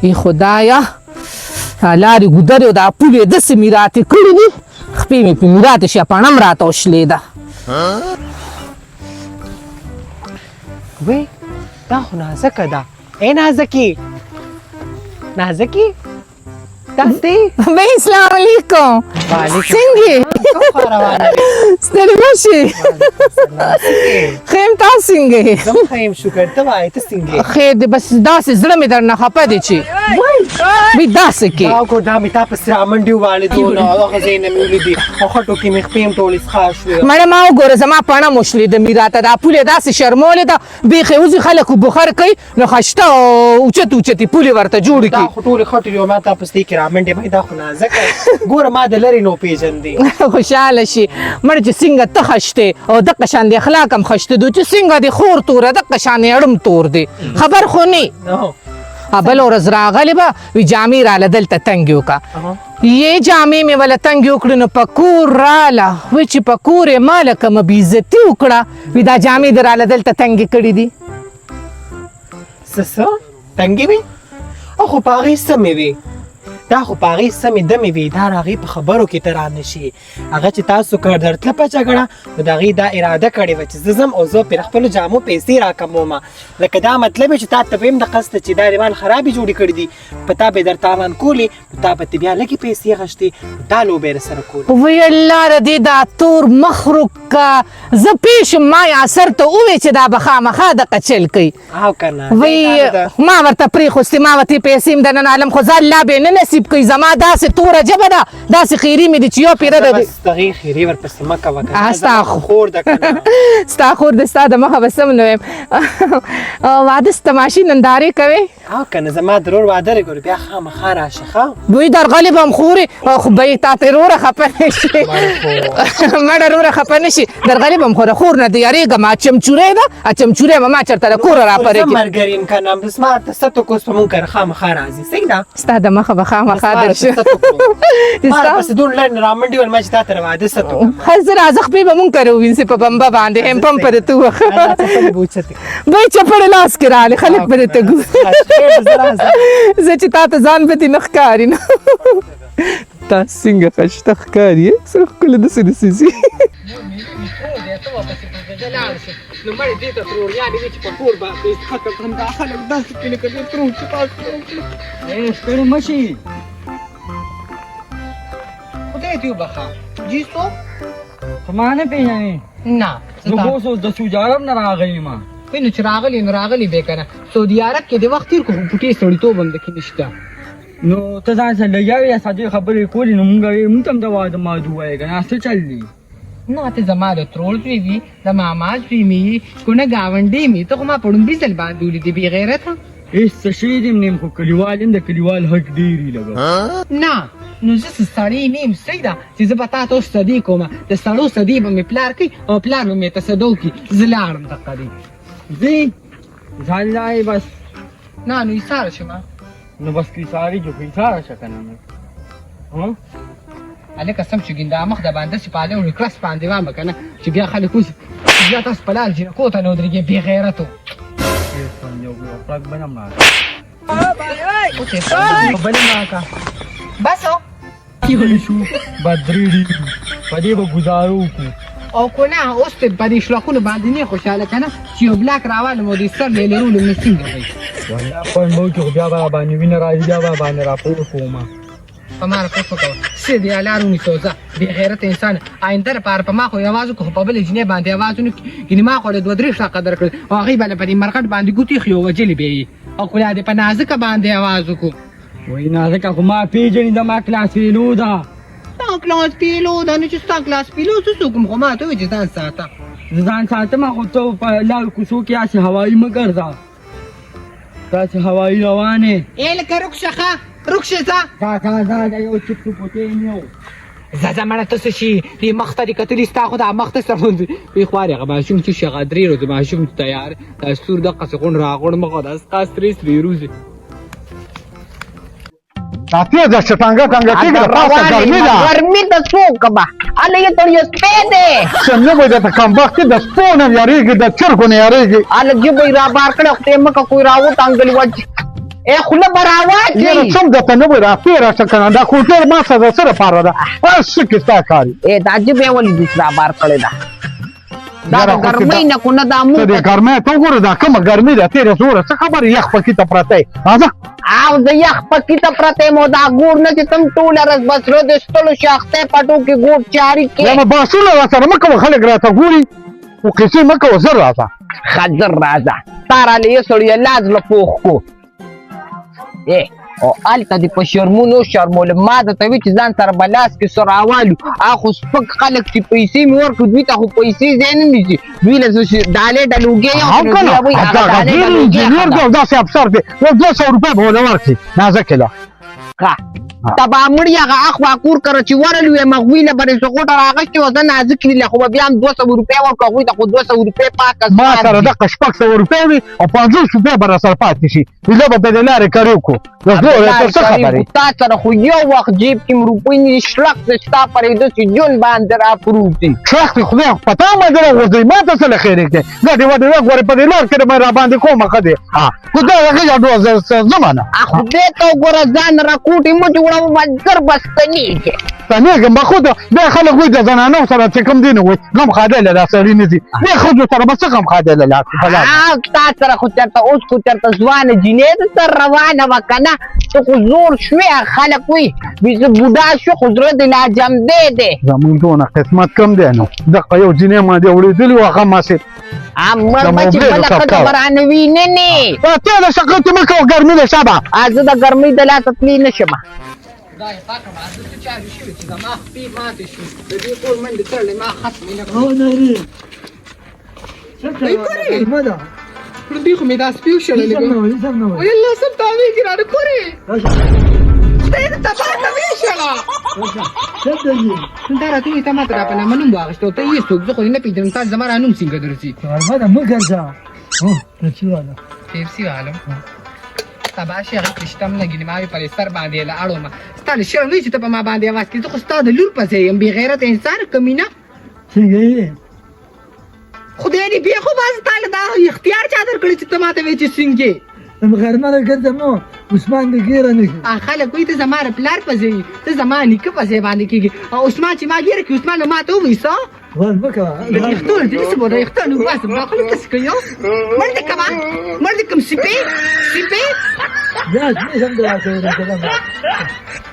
ای خدایا لارې ګودرې دا پولې داسې مې راتې کړي دي خپې مې پې مې راتې شپڼه م راته وشلېده وی دا خو نازکه ده ای نازکي نازکي تاسو دی بھائی السلام علیکم څنګه ستړي مه شئ ښه یم تاسو څنګه یې زه ښه یم شکر ته وایې ته څنګه یې خیر دی بس داسې زړه مې درنه خفه دی چې وایي داسې کې دا خو دا مې تا پسې رامنډې ووالېدو نو هغه ځای نه مې ولیدې او خټو کې مې خپې هم ټولې څښا شوې مړه ما وګوره زما پڼه مو شلېده مې راته دا پولې داسې شرمولې ده بیخي اوځي خلک بخار کوي نو خشته اوچتې اوچتې پولې ورته جوړې دا کړي خو ټولې خټې دي او ما تا پسې کې رامنډې وایي دا خو نازکه ګوره ما د لرې نو پېژندې خوشحاله شي مړه چې څنګه ته خشتې او دقه شان د اخلاق هم خشته دو چې څنګه د خور توره دقه شان یې اړم تور دی خبر خو نه بله ورځ راغلې به وي جامې راله دلته تنګې وکړه یې جامې مې وله تنګې وکړې نو په کور راله وایي چې په کور یې ما لکه مه بېعزتي وکړه وي دا جامې دې راله دلته تنګې کړي دي څه تنګې وې او خو په هغې سمې وې دا خو په هغې سمې دمې وې دا د هغې په خبرو کې ته را نه شي هغه چې تاسو کړ درتله په جګړه نو د هغې دا اراده کړې وه چې زه ځم او زه پرې خپلو جامو پیسې راکمومه لکه دا مطلب یې چې تا ته به هم د قصده چې دا دیوال خرابې جوړې کړي دي په تا به یې در تاوان کولې نو تا به ته بیا لږې پیسې غشتې دا لوبه یې راسره کولې وی الله د دې دا تور مخ روکه زه پیشم ما یې اثر ته ووې چې دا به خامخا دقه چل کوي او که نه وی ما ورته پرېښوستې ما ورته پیسې هم دننه عالم خو زه الله به نه نصیب کوي زما داسې توره ژبه ده داسې خیري مې دي چې یو پیره ده بس د هغې خیرې ورپسې مه کوه که نه ستا زما خور ده که نه ستا خور د ستا د مخه به سم نه ویم واده ستماشي نندارې کوې او که نه زما د ورور واده دی ګورې بیا خامخا راشه ښه دوی درغلې به هم خورې خو به یې تا ته وروره خفه نه شي مړه وروره خفه نه شي درغلې به هم خوره خور نه دی یارېږم چمچورۍ ده چمچورۍ به ما چېرته له کوره راپرې زه ملګري یم که نه بس ما ته څه توکوس په مونږ کره خامخا راځي صحیح ده ستا د مخه به خامخا درشه ما پسې دون لړ نه رامنډي ول ما چې تا ته واده څه توکم حضر از خپې به مونږ کره ووینځې په بمبه باندې هم پم پرې ته وخه دوی چپړې لاس کې راغلې خلک پرې ته ګو زه چې تا ته ځان به دې نه ښکاري نه تا څنګه خشته ښکاري څه ښکلې داسې دسې نو مړې دې ته تروريانې وي چې په کور به خطر کړم دا خلک داسې کوي لکه دې ترور چې تاسو ستړي مه شي خدای دې وبخه جیسو خو ما نه پېژنې نه زه خو اوس د سعودي عرب نه راغلی یم وایي نو چې راغلي نو راغلي به که نه سعودي عرب کې د وخت تېر کړو خو پټې سړیتوب هم دکې نشته نو ته ځان سره لګیا وې یا ساده خبرې کولې نو مونږ ته هم د واده مادو وایې که نه څه چل دی نه ته زما د ترور زوی وي د ماما زوی مې کونه ګاونډی مې ته خو ما په ړومبي ځل باندې ولیدې بې غیرته هېڅ څه شی دې نیم خو کلیوال یم د کلیوال حق ډېرې لګه نه نو زه څه سړی نه یم صحیح ده چې زه به تا ته اوس صدي کوم د سړو صدي به مې پلار کوي او پلار به مې تصدو کړي زه لاړم دقه دی ځې ځان لای بس نه نو ایساره شم نو بس کې ساري جو کې ساره شه که نه هلکه سم چې ګنده مخ د باندې چې پالې وړي کرس باندې وامه که نه چې بیا خلک اوس بیا تاسو په لار جینکو ته نه ودرېږې بې غیرتو یو پړک بنم را بلې ماکه بسو شو بدرې ډېرې په دې به ګزارو وکړو او که نه اوس ته په دې شلکونو باندې نه خوشحاله که نه چې یو بلاک راوالم او د سر لیلرولو نه څنګه وی والله خوند به وکړي خو بیا به راباندې وینه راځي بیا به راباندې راپور کومه په ما راپورته کوه څه دې لار ونیسو ځه بې غیرته انسان آینده لپاره په ما خو یې اواز وکړو خو په بلې جینۍ باندې اواز ونه کړي ګینې ما خو له دوه درې شاقه درکړل او هغې به له په دې مرکټ باندې ګوتې ایښي او وجلې به یې او خو لا دې په نازکه باندې اواز وکړو وایي نازکه خو ما پېژنې زما کلاس فیلو ده ستا کلاس پیلو ده نو چې ستا کلاس پیلو څه څوک خو ما ته وایي چې ځان ساته زه ځان ساتم خو ته په لارو کوڅو کې هسې هوایي مه ګرځه داسې هوایي روانې ای لکه رکشه ښه رکشه ځه دا یو چپ پوتې یو ځه مړه ته څه شي دې مخ ته دې کتلي ستا خو دا مخ ته سره وی خوارې هغه ماشوم چې شي هغه درې ورځې ماشوم تیار دا ستور دقسې غونډ راغونډ مخه دا ستا سرې سرې روزې Atio da Chatanga Tanga Tiga pasta Garmida. Garmida suka ba. Ale ye tor spede. Semne boy da kambakti da spona yarigi da chirko ne yarigi. Ale gibo ira bar kada tema ka koi rawo tangal waj. خوله به راواچي یاره څوم درته نه وایي راتېره شه که نه دا کوټه ما سره د څه لپاره ده هر څه کې ستا کار وي دا جبې ولې دې رابار کړې ده دا د ګرمۍ نه کو نه دا ته موږ دې ګرمۍ ته وګوره دا کومه ګرمي ده تېره زوره څه خبرې یخ پکې ته پرته یې راځه او د یخ پکې ته پرته مو دا ګور نه چې تم ټوله ورځ بس رو د ستړو شاخته پټو کې ګور چاري کې یاره باسونه راسره مه کوه خلک راته ګوري خو کیسې مه کوه زر راځه خزر راځه تا راله یې سړی لاس له پوخ کو او هلته دې په شرمونو شرمول ما درته وي چې ځان سره به لاس کې څه راوالو خو سپک خلک چې پیسې مې ورکړو دوی ته خو پیسې ځای نه نیسي دوی له ډالۍ ډلوګې هم که نه ډېر انجینر دی او داسې افسر دی یو 200 روپۍ به ونه ورکړي نازکې ده تبا مړی هغه اخوا کور کړه چې ورلو یې مغوی له برې سقوټه راغشتې وه زه نازک کړي خو به بیا هم 200 روپۍ ورکړو هغوی ته خو 200 روپۍ پاکه ما سره دغه 600 روپۍ وي او 50 روپۍ به راسره پاتې شي زه به د دې لارې کاري وکړو نو ګوره ته څه خبرې تا سره خو یو وخت جیب کې روپۍ نه شلق د ستا پرېږده چې جون باندې راپروت دي شخص خدای په تا باندې راغورځوي ما ته څه له خیرې کې ګډې وډې وګورې په دې لار کې مې راباندې کومه ښه دی خو دا هغه یې ځمه نه خدای ته وګوره ځان راکوټې مه جوړوه مزګر به ستنېږې ستنېږم به خو بیا خلک وایي د زنانو سره چې کوم دی نه وایي غم خادی له دا سړي نه ځي بیا ښځو سره به څه غم خادی له تا سره خو چېرته اوس خو چېرته ځوانه جینۍ درته روانه وه که نه ته خو زور شوې خلک وایي زه بوډا شو خو زړه دې لا جمدی دی زمونږ دونه قسمت کم دی نو دغه یو جینۍ باندې اورېدلي وو هغه ماسې مړ به چې بله ښځه به رانه وینې نه ته د شقتې مه کوه ګرمي دی شابه زه د ګرمۍ د لاسه تللی نه شم خدای پاکه ما زه څه چارې شوې چې زما خپې ماتې شوې د دې کور منډې تړلې ما ختمې نه کړې دې خو مې دا سپي وشړلې ویل الله سب تاویږي رانه کورې خدای دې تباه ته ویشړه دا راته وایي تا ماته را په نامه نوم واخېسته ته یې څوک زه خو دې نه پېژنم تا زما را نوم څنګه درځي پیپسي عالم تباه شي هغې پرشتم نه ګینې ما وي پر سر باندې له اړومه ستا له شرم وي چې ته په ما باندې اواز کړې زه خو ستا د لور پسې یم بې غیرته انسان کمینه خدای دې بیا خو باز تا له دا اختیار چا درکړی چې ته ماته وایې چې څنګه خلک وایي ته زما د پلار پسې یي ته زما نیکه پسې باندې کېږي او عثمان چې ما ګیره کړي عثمان به ما ته ووایي څه یختونه دې څه بوده یختونه وباسم دا خو نه داسې کوي مړ دې کوه مړ دې کوم سپې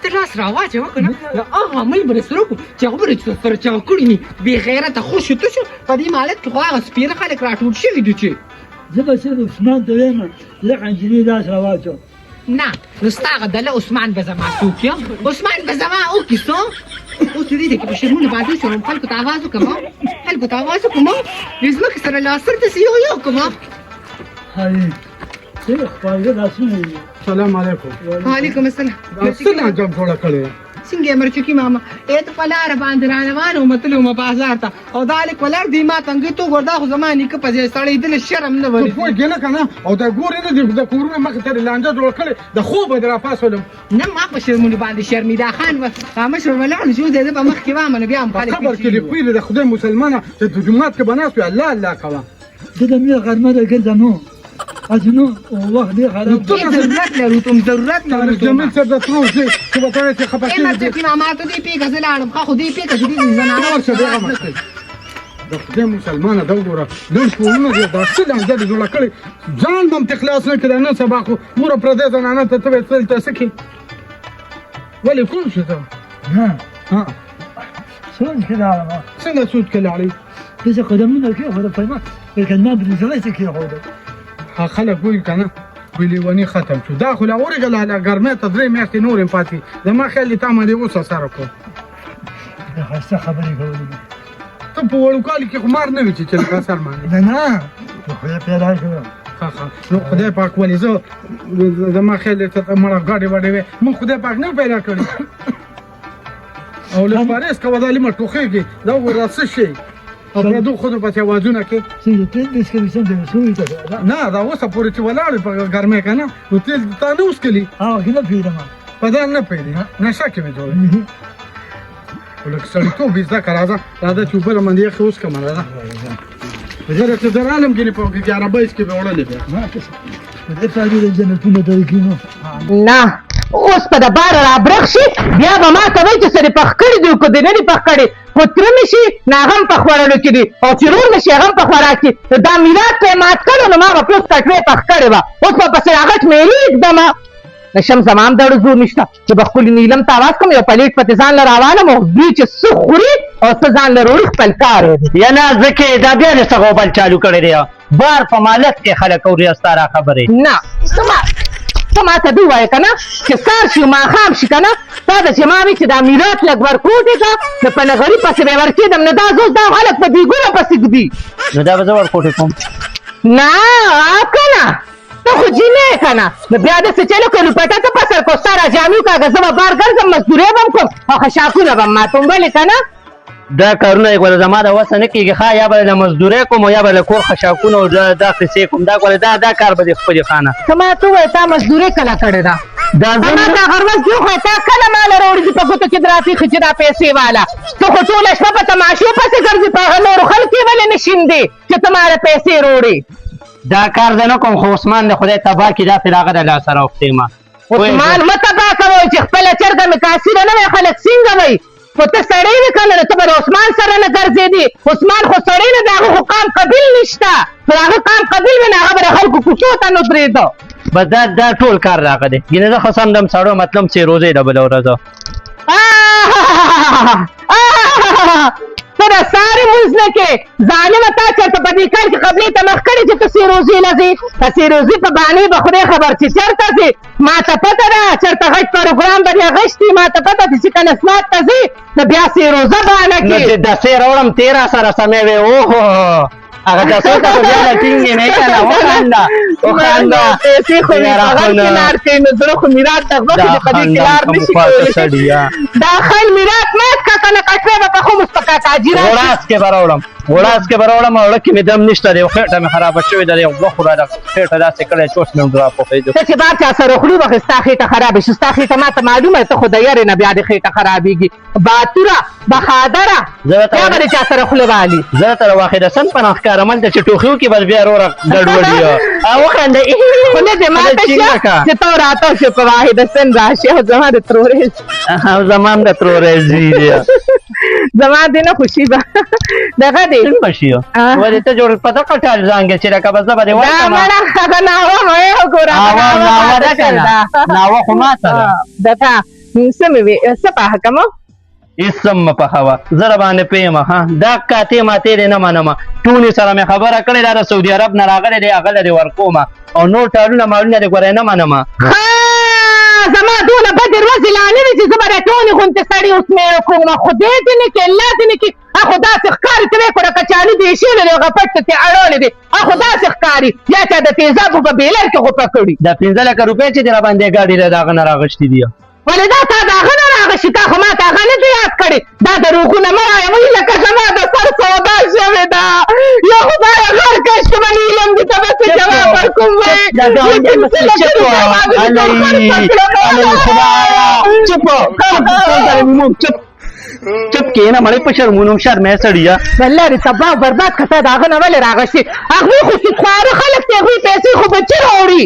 ته لاس راواچوه که نه هغه عمل به درسره وکړو چې هغه به درسره چا کړي ني بې غیرته خوش شو ته شو په دې مالت کې خو هغه سپېره خلک راټول شوي دي چې نه نو ستا هغه دله عثمان به زما څوک یم عثمان به زما وکړي څه اوس دې دی کې په شرمونه باندې شوم خلکو ته اواز وکړم خلکو ته اواز وکړم د ځمکې سره لاس سر داسې یو کړم سلام علیکم وعلیکم السلام څه ناجم جوړه کړې څنګه یې مرچکي ماما ته په لاره باندې را روان وم تللی وم بازار ته او دا هلک ولاړ دی ما تنګې تو ګور دا خو زما نیکه په ځای سړی دله شرم نه ولې پوهېږې نه که نه او دا ګورې نه د کورونه مخې ته دې لانجه جوړه کړې د خوبه دې راپاڅولم نه ما په شرمونو باندې شرمیدا خان و مشر ولاړ شو دی زه به مخکې وامه نو بیا هم خلک خبر کې دې پوهېږي د خدای مسلمانه چې د جومات کې به ناست وي الله الله کوه ضرورت لرو تم ضرورت لرو جمیل صاحب د ترو چې به ته وایې چې خفه کېږي مرچکي ماما ته دې پیږه زه لاړم خو دې پیږه چې دې زنانه ورشه دې غمه د خدای مسلمانه دا وګوره لږ کورونه دې دا څه لانجه دې جوړه کړې ځان به هم ته خلاص نه کړې نن سبا خو موره پردۍ زنانه ته ته وایې څه دلته څه کړې ولې کوم شو ته څنګه سود کې لاړې خلک وایي که نه وی لیوني ختم شو دا خو لا ورېږله له ګرمۍ ته 3 میاشتې نور یم پاتې زما خیال دی تا باندې اوس اثر وکړو ته په وړوکالي کې خو مار نه وي چې لکه اثر باندې نو خدای پاک ولې زه زما خیال دی ته مړه ګاډې واډې وې مونږ خدای پاک نه پیدا کړي او لږ پارهېز کوه دا لیمه ټوخېږي دا وګوره څه شی او پردو ښځو پسې اوازونه کې نه دا اوسه پورې چې ولاړې په ګرمۍ که نه نو تېل تا نه وڅکلي په ځان نه پوهېدې نشه کې مې جوړه لږ سړیتوب یې زده که راځه راځه چې اوبه راماندې یخې وڅکمه راځه زه درته درالم ګینې په 11 22 کې به وړلې بیا د سړي د جنتونو طریقې نو نه اوس په د بار را برخ شي بیا به ما ته وایي چې سړي پخ کړي دي که دې نه دي پخ کړي خو تره مې شي نو هغه هم په خوړلو کې دي او چې رور مې شي هغه هم په خوراک کې دا میراث ته یې مات کړو نو ما به پوس کټوې پخ کړې وه اوس به پسې هغه مېلې ږدمه نشم زما هم دړو زور نشته چې به ښکلي نیلم ته اواز کړم یو پلیټ پسې ځان له راوالم او دوی چې څه خوري او څه ځان له روړي خپل کار یا نه ځکه دا بیا دې څه غوبل چالو کړی دی بار په مالت کې خلک اوري ستا را خبرې نه ته ما ته دې ووایه که نه چې سهار شي ماښام شي که نه تا ده چې ما وي چې دا میراث لږ ورکوټې که نو په نغري پسې به یې ورکېدم نو دا زوس دا خلک په دیګونه پسې ږدي نو دا به زه ورکوټې کوم نه که نه ته خو جینۍ که نه نو بیا داسې چلو که لوپټه ته په سر کو ستا را جامې وکړه زه به بار ګرځم مزدورۍ به م کوم او خشاکونه به م ماتوم ولې که نه دا کارونه یې ګوره زما د وسه نه کېږي ښه یا به له مزدورۍ کوم او یا به له کور خشاکونه او دا قصې کوم دا ګوره دا کار به دې خپلې خانه ته ما ته ووایه تا مزدورۍ کله کړې ده دا ما ته هغه ورځ دې وښیه تا کله ماله راوړي دي په ګوتو کې د راپېښې چې دا پیسې واله ته خو ټوله شپه په تماشو پسې ګرځې په هغه نورو خلکو یې ولې نه شیندې چې ته ماله پیسې روړې دا کار زه نه کوم خو عثمان د خدای تباه کړي دا فل هغه د لاسه راوښتې ما عثمان مه تباه کوئ چې خپله چرګه مې کاسیره نه وی خلک څنګه وی خو ته سړی وې که نه ته به د عثمان سره نه ګرځېدې عثمان خو سړی نه د هغه خو قام قبیل نشته که د هغه قام قبیل وي نو هغه به د خلکو کوڅو ته نه درېده بس دا ټول کار راغه دی ګینه زه خو سم دم سړو مطلب چې روزې ده بله ورځ ته د ساري مونځ نه کې ظالمه تا چېرته په دې کال کې قبلې ته مخ کړې چې ته سیروزي نه ځې ته سیروزي په بانې به خدای خبر چې چېرته ځې ما ته پته ده چېرته غټ پروګرام به دې غشتي ما ته پته ده چې که نسوات ته ځې نو بیا سیروزه بانه نو چې کې دسې راوړم تېره سره سمې وې اوهو هغه دسو ته خو بیا له ټینګې نه که نه وخانده وخانده پیسې خو مې په غم کې لار کوي نو زړه خو میراث ته غوښې دې په دې کې لار نه شي کولی دا خل میراث مات که که نه کټوې به په ښه مستقه تاجي راشي وړاس کې به راوړم وړاس کې به راوړم او اړه کې مې دم نشته دی خېټه مې خرابه شوې ده یو وخت را ده خېټه داسې کړی چوس مې هم راپوښېدو ته چې بار چا سره خوري وخت ستا خېټه خرابه شي ستا خېټه ما ته معلومه ته خو د یارې نه بیا دې خېټه خرابېږي باتوره بخادره بیا به دې چا سره خوله والي زه تر واخده سن په نښ کارم هلته چې ټوخي وکړي بس بیا روره ګډوډي وخانده خوله دې ماته شه چې ته راته شو په واحده سن راشي او زما د ترورې او زما هم د ترورې زوی دی زما دې نه خوشي به دغه دی څنګه شي ولې ته جوړ په دغه ټال ځانګې چې لکه بس زه به دې دا ورکړم مړه هغه ناوه مې وګوره ناوه ده که نه ناوه خو ما سره دته څه مې وې څه پاخه کمه اسم مه پخوه زه را باندې پوهېمه ښه دا کاتې ماتې دې نه منمه ټولې سره مې خبره کړې دا د سعودي عرب نه راغلی دی هغه له دې ورکومه او نور ټالونه مالونه دې ګوره نه منمه زما دونه بدې ورځې لا نه وي چې زه به د ټولې غوندې سړي اوس مې وکړم خدای دې نه کړي الله دې نه کړي خو داسې ښکاري ته وې کړه کچالي دې شوې دی هغه پټ ته ترې اړولی دی خو داسې ښکاري یا چا د تیزابو په بیلر کې غوپه کړي دا 15 لکه روپۍ چې دې را باندې ګاډي له د هغه نه راغشتي دي ولې دا تا د هغه نه راغشي تا خو ما ته هغه نه دي یاد کړې دا د روغونه مه رایوئ لکه زما د سر سودا شوې ده یا خدایه غر کش که من علم دې ته به څه جواب ورکوم چپ کېنه مړی په شرمونو شرمې سړیه والله دې تباه او برباد که تا د هغه نه ولې راغشې هغوی خو سودخواره خلک دي هغوی پیسې خو بچي راوړي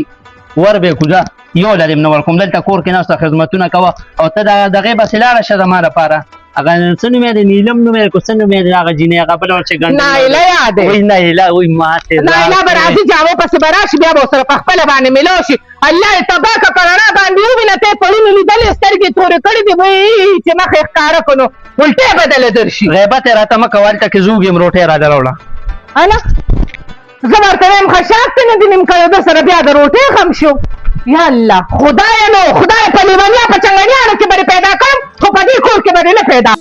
ور به کوزه یو لرې نه ورکوم دلته کور کې ناسته خدمتونه کوه او ته دغې بسې لاړه شه زما لپاره هغه څه نوم یې دی نیلم نوم یې کو څه نوم یې دی هغه جینۍ هغه بله ور چې ګنډ نایله یاد دی وایي نایله وایي ماتې نایله به راځي جامو پسې به راشي بیا به ورسره په خپله باندې میلو شي الله یې تباه که په رڼا باندې ووینه ته یې پړونو لیدلې سترګې تورې کړې دي وایي چې مخ یې ښکاره کړو نو الټې بدله درشي غیبت یې راته مه کوه هلته کې زوږ یم روټۍ را دروړه انا زه ورته وایم خشاک ته نه دي نیم کړی ده سره بیا د روټۍ غم شو یا الله خدایه نو خدای په لیونیا په چنګنیانو کې به دې پیدا کړم خو په دې کور کې به دې نه پیدا